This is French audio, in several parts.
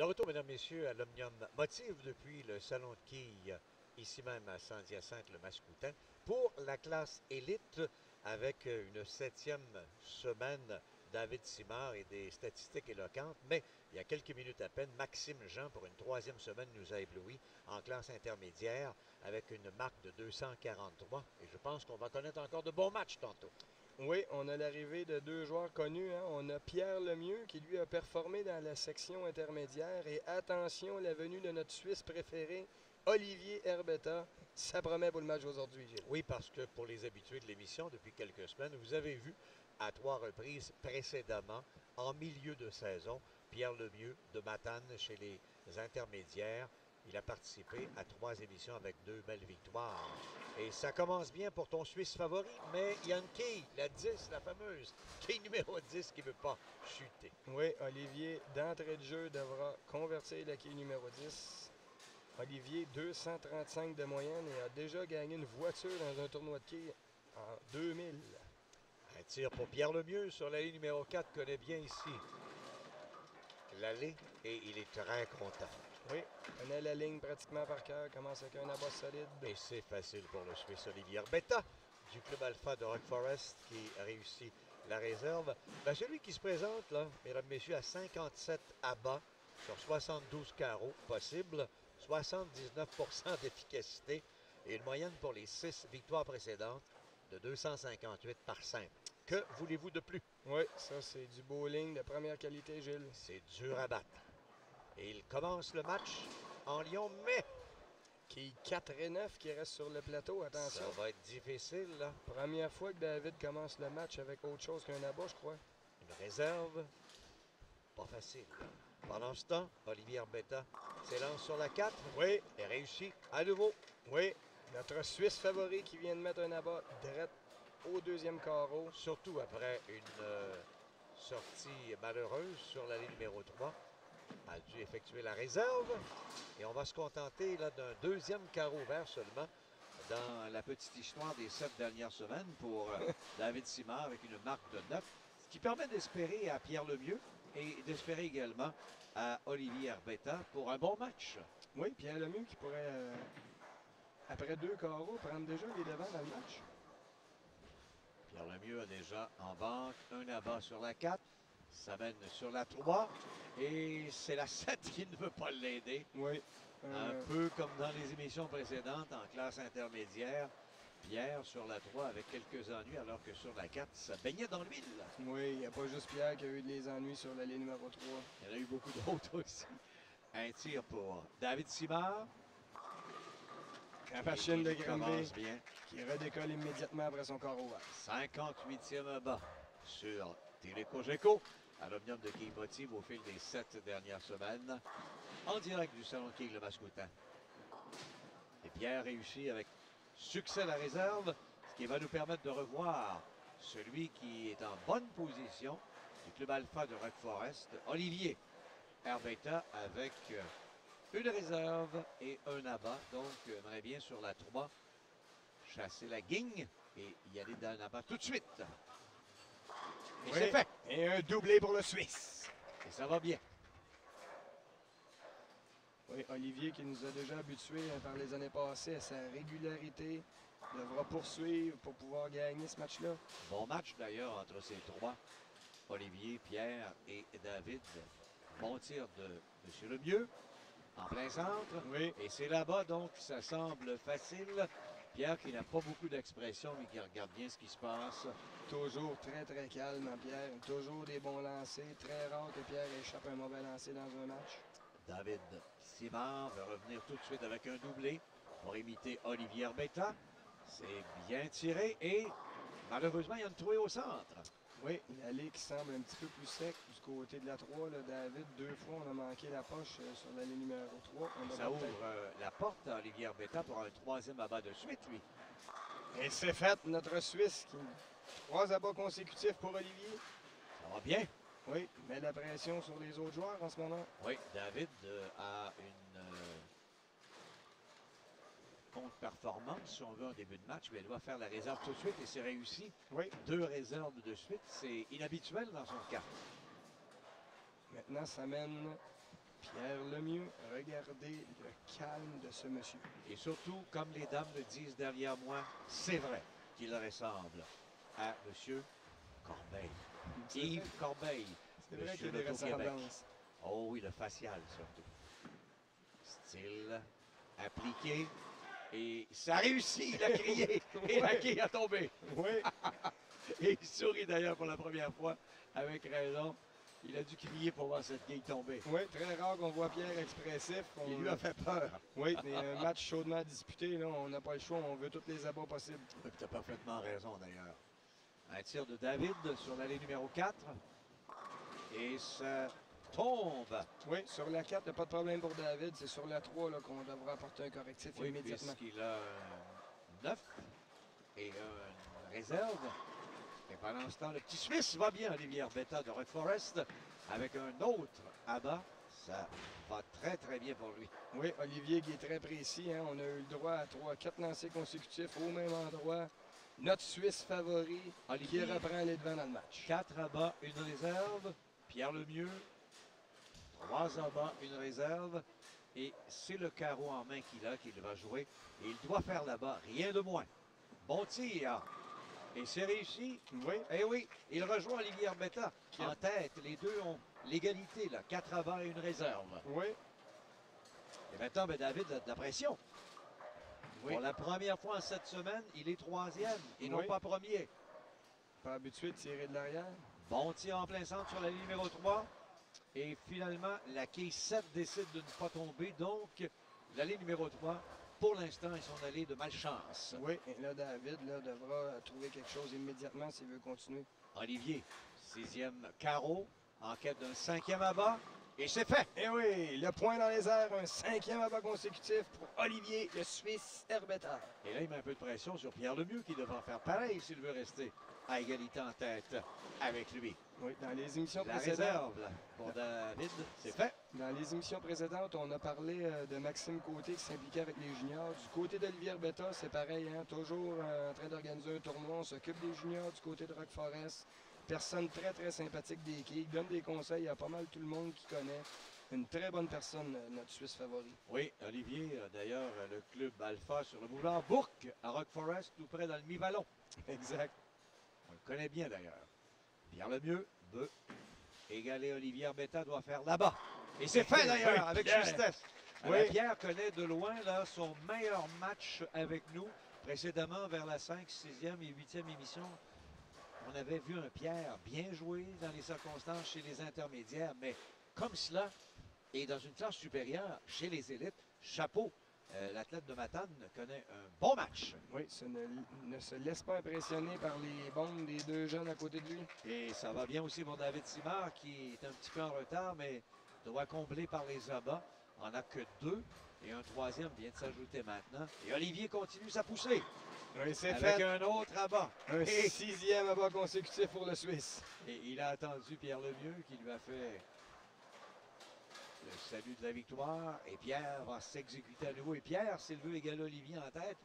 De retour, mesdames, messieurs, à l'Omnium Motive depuis le salon de quilles, ici même à Saint-Hyacinthe-le-Mascoutin, pour la classe élite avec une septième semaine. David Simard et des statistiques éloquentes, mais il y a quelques minutes à peine, Maxime Jean, pour une troisième semaine, nous a ébloui en classe intermédiaire avec une marque de 243. Et je pense qu'on va connaître encore de bons matchs tantôt. Oui, on a l'arrivée de deux joueurs connus. Hein. On a Pierre Lemieux qui lui a performé dans la section intermédiaire. Et attention, la venue de notre Suisse préféré, Olivier Herbetta. Ça promet pour le match aujourd'hui, Gilles. Oui, parce que pour les habitués de l'émission, depuis quelques semaines, vous avez vu à trois reprises précédemment, en milieu de saison, Pierre Lemieux de Matane chez les intermédiaires. Il a participé à trois émissions avec deux belles victoires. Et ça commence bien pour ton Suisse favori, mais il y a une quille, la 10, la fameuse, quille numéro 10 qui ne veut pas chuter. Oui, Olivier, d'entrée de jeu, devra convertir la quille numéro 10. Olivier, 235 de moyenne et a déjà gagné une voiture dans un tournoi de quilles en 2000. Un tir pour Pierre Lemieux sur la ligne numéro 4, connaît bien ici l'allée et il est très content. Oui, connaît la ligne pratiquement par cœur, commence avec un abat solide. Et c'est facile pour le Suisse Olivier Herbetta du club Alpha de Rock Forest qui réussit la réserve. Ben, celui qui se présente, là, mesdames, messieurs, à 57 abats sur 72 carreaux possibles, 79% d'efficacité et une moyenne pour les 6 victoires précédentes de 258 par 5. Que voulez-vous de plus? Oui, ça c'est du bowling de première qualité, Gilles. C'est dur à battre. Et il commence le match en Lyon, mais Qui 4 et 9 qui reste sur le plateau, attention. ça va être difficile, là. Première fois que David commence le match avec autre chose qu'un abat, je crois. Une réserve, pas facile. Pendant ce temps, Olivier Herbetta s'élance sur la 4. Oui, Et réussit à nouveau. oui, notre Suisse favori qui vient de mettre un abat direct au deuxième carreau. Surtout après une sortie malheureuse sur la ligne numéro 3. A dû effectuer la réserve. Et on va se contenter là d'un deuxième carreau vert seulement dans la petite histoire des 7 dernières semaines pour David Simard avec une marque de 9. Ce qui permet d'espérer à Pierre Lemieux et d'espérer également à Olivier Herbetta pour un bon match. Oui, Pierre Lemieux qui pourrait, après deux carreaux, prendre déjà les devants dans le match. Pierre Lemieux a déjà en banque un abat sur la 4. Ça mène sur la 3. Et c'est la 7 qui ne veut pas l'aider. Oui. Un peu comme dans les émissions précédentes en classe intermédiaire. Pierre sur la 3 avec quelques ennuis, alors que sur la 4, ça baignait dans l'huile. Oui, il n'y a pas juste Pierre qui a eu des ennuis sur la ligne numéro 3. Il y en a eu beaucoup d'autres aussi. Un tir pour David Simard. La machine de Granby Commence bien. qui redécolle immédiatement après son carreau vert. 58e abat sur Télécogeco à l'Omnium de Quilles Motive au fil des 7 dernières semaines. En direct du salon de quilles le Mascoutin. Et Pierre réussit avec succès la réserve, ce qui va nous permettre de revoir celui qui est en bonne position du club Alpha de Rock Forest, Olivier Herbetta, avec une réserve et un abat. Donc, aimerait bien sur la 3 chasser la guigne et y aller dans l'abat tout de suite. Et Oui, c'est fait. et un doublé pour le Suisse. Et ça va bien. Oui, Olivier qui nous a déjà habitués par les années passées à sa régularité, devra poursuivre pour pouvoir gagner ce match-là. Bon match d'ailleurs entre ces trois. Olivier, Pierre et David. Bon tir de M. Lemieux en plein centre. Oui. Et c'est là-bas, donc, ça semble facile. Pierre qui n'a pas beaucoup d'expression, mais qui regarde bien ce qui se passe. Toujours très très calme, hein, Pierre. Toujours des bons lancers. Très rare que Pierre échappe un mauvais lancer dans un match. David Simard va revenir tout de suite avec un doublé pour imiter Olivier Herbetta. C'est bien tiré et malheureusement, il y a une trouée au centre. Oui, l'allée qui semble un petit peu plus sec du côté de la 3. Là, David, deux fois, on a manqué la poche sur l'allée numéro 3. Ça ouvre la porte à Olivier Herbetta pour un troisième abat de suite, lui. Et c'est fait, notre Suisse qui... 3 abats consécutifs pour Olivier. Ça va bien. Oui, met la pression sur les autres joueurs en ce moment. Oui, David a une contre-performance, si on veut, en début de match, mais elle doit faire la réserve tout de suite et c'est réussi. Oui. 2 réserves de suite, c'est inhabituel dans son cas. Maintenant, ça mène Pierre Lemieux, regardez le calme de ce monsieur. Et surtout, comme les dames le disent derrière moi, c'est vrai qu'il ressemble à M. Corbeil. Yves Corbeil. C'est vrai qu'il y Monsieur a des l'Auto-Québec. ressemblances. Oh oui, le facial surtout. Style appliqué. Et ça réussit, il a crié. Et la quille a tombé. Oui, Et il sourit d'ailleurs pour la première fois, avec raison. Il a dû crier pour voir cette quille tomber. oui, très rare qu'on voit Pierre expressif. Il lui a fait peur. Oui, mais un match chaudement disputé, là, on n'a pas le choix, on veut tous les abats possibles. Tu as parfaitement raison d'ailleurs. Un tir de David sur l'allée numéro 4. Et ça tombe. Oui, sur la 4, il n'y a pas de problème pour David. C'est sur la 3 là, qu'on devra apporter un correctif Oui, immédiatement. puisqu'il a un 9 et une réserve. Et pendant ce temps, le petit Suisse va bien, Olivier Arbetta de Rock Forest, avec un autre abat. Ça va très, très bien pour lui. Oui, Olivier qui est très précis. Hein, on a eu le droit à 3-4 lancers consécutifs au même endroit. Notre Suisse favori Olivier, qui reprend les devants dans le match. 4 abats, une réserve. Pierre Lemieux, 3 abats, une réserve. Et c'est le carreau en main qu'il va jouer. Et il doit faire là-bas, rien de moins. Bon tir. Et c'est réussi. Oui, Eh oui, il rejoint Olivier Arbetta en tête. Les deux ont l'égalité, là. 4 abats et une réserve. oui, Et maintenant, ben, David a de la pression. oui. Pour la première fois en cette semaine, il est troisième et non Oui. pas premier. Pas habitué de tirer de l'arrière. Bon tir en plein centre sur la ligne numéro 3. Et finalement, la quille 7 décide de ne pas tomber. Donc, la ligne numéro 3, pour l'instant, ils sont allés de malchance. Oui, et là, David là, devra trouver quelque chose immédiatement s'il veut continuer. Olivier, 6e carreau, en quête d'un 5e abat. Et c'est fait! Et oui, le point dans les airs, un 5e abat consécutif pour Olivier, le Suisse Herbetta. Et là, il met un peu de pression sur Pierre Lemieux qui devra faire pareil s'il veut rester à égalité en tête avec lui. Oui, dans les émissions La précédentes. réserve là, pour David, c'est fait. Dans les émissions précédentes, on a parlé de Maxime Côté qui s'impliquait avec les juniors. Du côté d'Olivier Herbetta, c'est pareil, hein, toujours en train d'organiser un tournoi. On s'occupe des juniors du côté de Rock Forest. Personne très, très sympathique des quilles. Donne des conseils à pas mal tout le monde qui connaît. Une très bonne personne, notre Suisse favori. Oui, Olivier, d'ailleurs, le club Alpha sur le boulevard Bourque à Rock Forest, tout près dans le mi-vallon. Exact. On le connaît bien d'ailleurs. Pierre Lemieux veut égaler Olivier Arbetta, doit faire là-bas. Et c'est fait d'ailleurs, avec Pierre. justesse. Oui. Pierre connaît de loin là, son meilleur match avec nous. Précédemment, vers la 5, 6e et 8e émission, on avait vu un Pierre bien jouer dans les circonstances chez les intermédiaires, mais comme cela, et dans une classe supérieure, chez les élites, chapeau. L'athlète de Matane connaît un bon match. Oui, ça ne se laisse pas impressionner par les bombes des deux jeunes à côté de lui. Et ça va bien aussi pour David Simard, qui est un petit peu en retard, mais doit combler par les abats. On n'a que 2. Et un troisième vient de s'ajouter maintenant. Et Olivier continue sa poussée. Oui, c'est Avec fait. un autre abat. Un Et, 6e abat consécutif pour le Suisse. et il a attendu Pierre Lemieux qui lui a fait le salut de la victoire. Et Pierre va s'exécuter à nouveau. Et Pierre, s'il veut égaler Olivier en tête,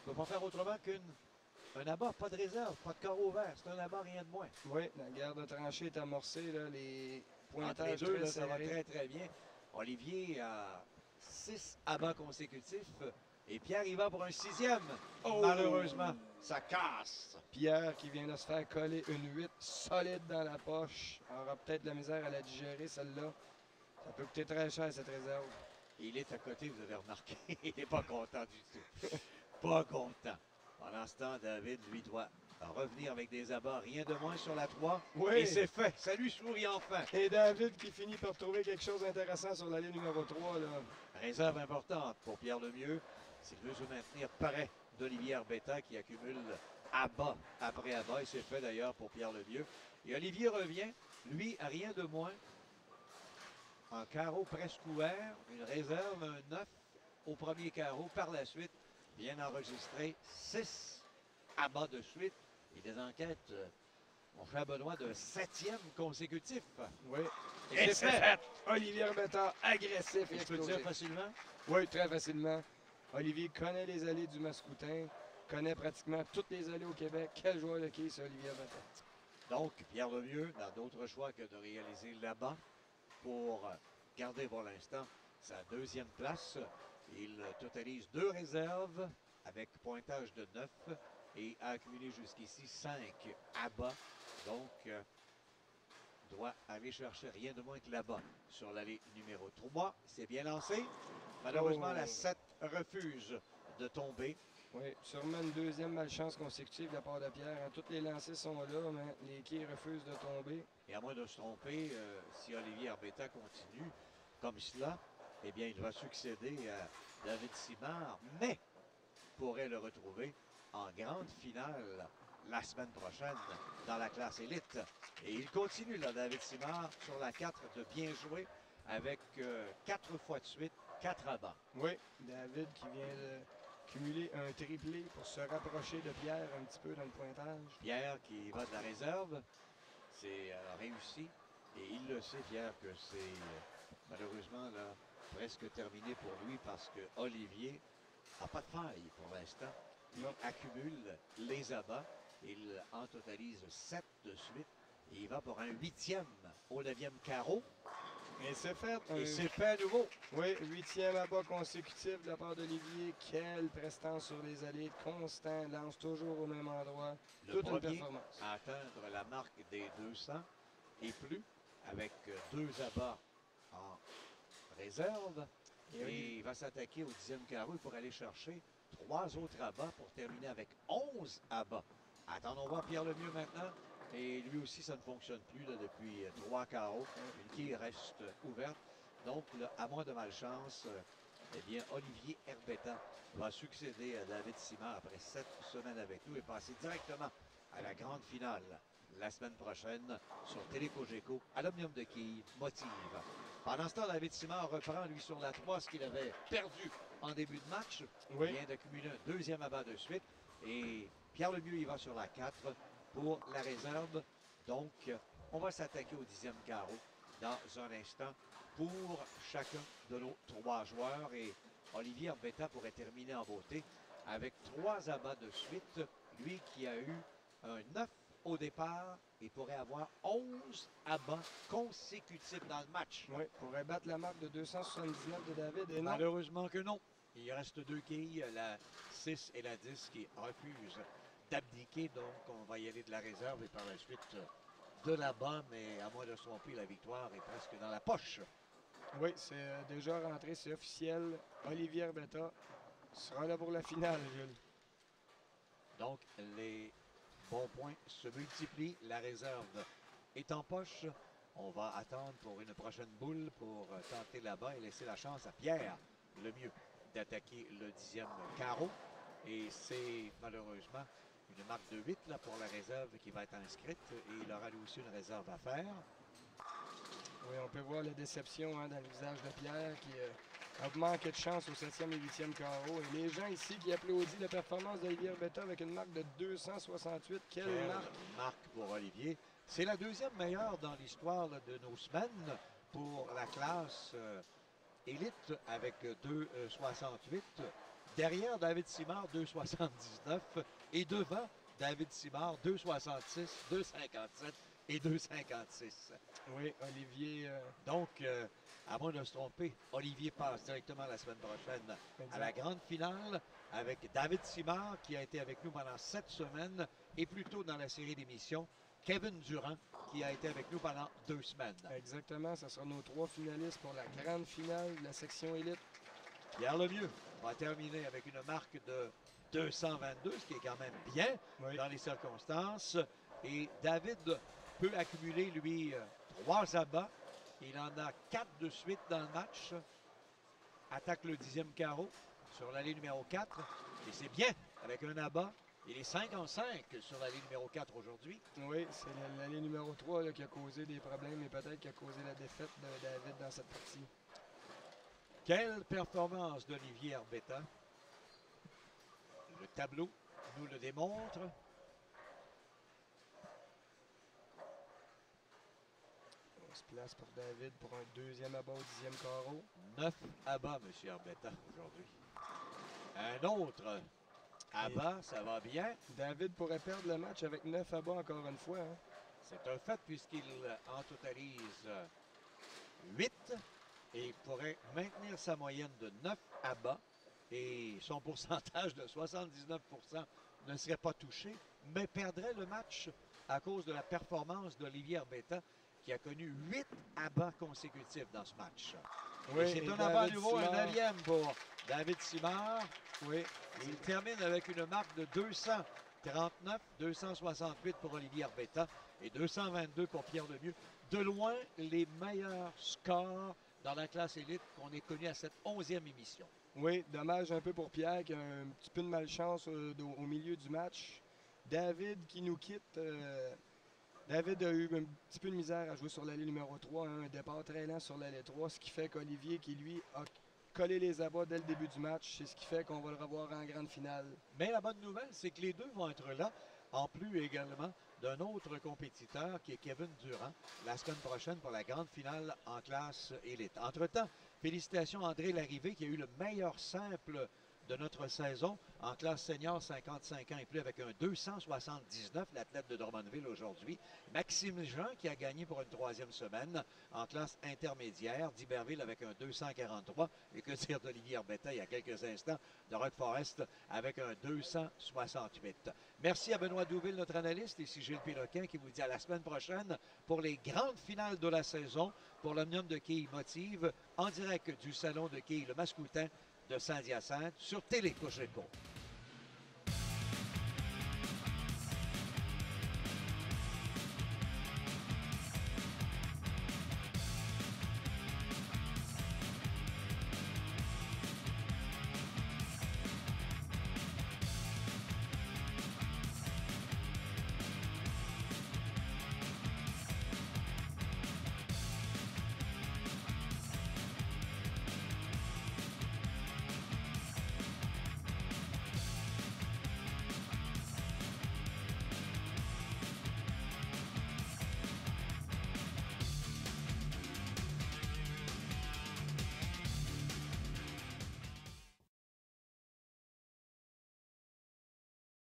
ne peut pas faire autrement qu'un abat, pas de réserve, pas de carreau vert. C'est un abat, rien de moins. Oui, la guerre de tranchée est amorcée. Là, les Entre les pointages deux, très là, ça va serrés. très, très bien. Olivier a 6 abats consécutifs. Et Pierre, il va pour un 6e. Oh! Malheureusement, ça casse. Pierre qui vient de se faire coller une 8 solide dans la poche. Aura peut-être de la misère à la digérer, celle-là. Ça peut coûter très cher, cette réserve. Il est à côté, vous avez remarqué. Il n'est pas content du tout. Pas content. Pendant ce temps, David, lui, doit revenir avec des abats, rien de moins sur la 3. Oui. Et c'est fait. Ça lui sourit enfin. Et David qui finit par trouver quelque chose d'intéressant sur la ligne numéro 3. Là. Réserve importante pour Pierre Lemieux. S'il veut se maintenir près d'Olivier Arbetta qui accumule abat après abat. Et c'est fait d'ailleurs pour Pierre Lemieux. Et Olivier revient, lui, à rien de moins. En carreau presque ouvert, une réserve, un 9 au premier carreau. Par la suite, bien enregistré, 6 abats de suite. Et des enquêtes ont fait besoin d'un 7e consécutif. Oui. Et c'est fait. Olivier Herbetta, agressif et Je peux le dire explosif. facilement. Oui, très facilement. Olivier connaît les allées du Mascoutin, connaît pratiquement toutes les allées au Québec. Quel joueur de quai, c'est Olivier Herbetta. Donc, Pierre Lemieux n'a d'autre choix que de réaliser là-bas pour garder pour l'instant sa deuxième place. Il totalise 2 réserves avec pointage de 9 et a accumulé jusqu'ici 5 abats. Donc, doit aller chercher rien de moins que là-bas sur l'allée numéro 3. C'est bien lancé. Malheureusement, la 7 refuse de tomber. Oui, sûrement une deuxième malchance consécutive de la part de Pierre. Hein. Toutes les lancers sont là, mais les quilles refusent de tomber. Et à moins de se tromper, si Olivier Herbetta continue comme cela, eh bien, il va succéder à David Simard, mais pourrait le retrouver en grande finale la semaine prochaine dans la classe élite. Et il continue, là, David Simard, sur la 4 de bien jouer avec 4 fois de suite, 4 abats. Oui, David qui vient de cumuler un triplé pour se rapprocher de Pierre un petit peu dans le pointage. Pierre qui va de la réserve, c'est réussi. Et il le sait, Pierre, que c'est malheureusement là, presque terminé pour lui parce que Olivier n'a pas de faille pour l'instant. Il accumule les abats. Il en totalise 7 de suite. Et il va pour un 8e au 9e carreau. Et c'est fait. Et c'est fait à nouveau. Oui, 8e abat consécutif de la part d'Olivier. Quelle prestance sur les allées. Constant, lance toujours au même endroit. Le Toute une premier performance. à atteindre la marque des 200 et plus avec 2 abats en réserve. Et il va s'attaquer au 10e carreau pour aller chercher 3 autres abats pour terminer avec 11 abats. Attendons voir Pierre Lemieux maintenant. Et lui aussi, ça ne fonctionne plus là, depuis 3 carreaux. Une quille reste ouverte. Donc, là, à moins de malchance, eh bien, Olivier Herbetta va succéder à David Simard après 7 semaines avec nous et passer directement à la grande finale la semaine prochaine sur Télé-Cogeco à l'Omnium de quilles Motive. Pendant ce temps, David Simard reprend, lui, sur la 3, ce qu'il avait perdu en début de match. Oui. Il vient d'accumuler un 2e abat de suite. Et Pierre Lemieux, il va sur la 4 pour la réserve. Donc, on va s'attaquer au 10e carreau dans un instant pour chacun de nos 3 joueurs. Et Olivier Herbetta pourrait terminer en beauté avec 3 abats de suite. Lui qui a eu un 9 au départ et pourrait avoir 11 abats consécutifs dans le match. Oui, pourrait battre la marque de 279 de David. Et non. Malheureusement que non. Il reste 2 quilles, la 6 et la 10 qui refusent d'abdiquer. Donc, on va y aller de la réserve et par la suite de là-bas. Mais à moins de se tromper, la victoire est presque dans la poche. Oui, c'est déjà rentré, c'est officiel. Olivier Herbetta sera là pour la finale, Jules. Donc, les bons points se multiplient. La réserve est en poche. On va attendre pour une prochaine boule pour tenter là-bas et laisser la chance à Pierre Lemieux d'attaquer le 10e carreau. Et c'est malheureusement une marque de 8 là, pour la réserve qui va être inscrite. Et il aura lui aussi une réserve à faire. Oui, on peut voir la déception hein, dans le visage de Pierre qui a manqué de chance au 7e et 8e carreau. Et les gens ici qui applaudissent la performance d'Olivier Herbetta avec une marque de 268. Quelle marque pour Olivier. C'est la 2e meilleure dans l'histoire de nos semaines pour la classe élite avec 2,68. Derrière David Simard, 2,79. Et devant David Simard, 2,66, 2,57 et 2,56. Oui, Olivier. Donc, à moins de se tromper, Olivier passe directement la semaine prochaine à la grande finale avec David Simard qui a été avec nous pendant 7 semaines et plus tôt dans la série d'émissions, Kevin Durand qui a été avec nous pendant 2 semaines. Exactement, ce sera nos 3 finalistes pour la grande finale de la section élite. Pierre Lemieux va terminer avec une marque de 222, ce qui est quand même bien dans les circonstances. Et David peut accumuler, lui, 3 abats. Il en a 4 de suite dans le match. Attaque le 10e carreau sur l'allée numéro 4. Et c'est bien avec un abat. Il est 5 en 5 sur l'allée numéro 4 aujourd'hui. Oui, c'est l'allée numéro 3 là, qui a causé des problèmes et peut-être qui a causé la défaite de David dans cette partie. Quelle performance d'Olivier Herbetta. Le tableau nous le démontre. On se place pour David pour un 2e abat au 10e carreau. 9 abats, M. Herbetta, aujourd'hui. Un autre abat, ça va bien. David pourrait perdre le match avec 9 abats encore une fois. Hein. C'est un fait puisqu'il en totalise 8 et pourrait maintenir sa moyenne de 9 à bas et son pourcentage de 79 ne serait pas touché, mais perdrait le match à cause de la performance d'Olivier Herbetta qui a connu 8 abats consécutifs dans ce match. Oui, Et c'est et un abat à David nouveau, un Simard. 9e pour David Simard. Oui, Il termine avec une marque de 239, 268 pour Olivier Herbetta et 222 pour Pierre Lemieux. De loin, les meilleurs scores dans la classe élite qu'on ait connu à cette 11e émission. oui, dommage un peu pour Pierre qui a un petit peu de malchance au milieu du match. David qui nous quitte. David a eu un petit peu de misère à jouer sur l'allée numéro 3, hein, un départ très lent sur l'allée 3, ce qui fait qu'Olivier, qui lui a collé les abats dès le début du match, c'est ce qui fait qu'on va le revoir en grande finale. Mais la bonne nouvelle, c'est que les deux vont être là, en plus également d'un autre compétiteur qui est Kevin Durand, la semaine prochaine pour la grande finale en classe élite. Entre-temps, félicitations à André Larrivée qui a eu le meilleur simple de notre saison en classe senior 55 ans et plus avec un 279, l'athlète de Drummondville aujourd'hui. Maxime Jean qui a gagné pour une 3e semaine en classe intermédiaire d'Iberville avec un 243 et que dire d'Olivier Herbetta il y a quelques instants de Rock Forest avec un 268. Merci à Benoît Douville, notre analyste, ici Gilles Péloquin qui vous dit à la semaine prochaine pour les grandes finales de la saison pour l'Omnium de quilles Motive en direct du salon de quilles Le Mascoutin de Saint-Hyacinthe sur Télé Cogeco.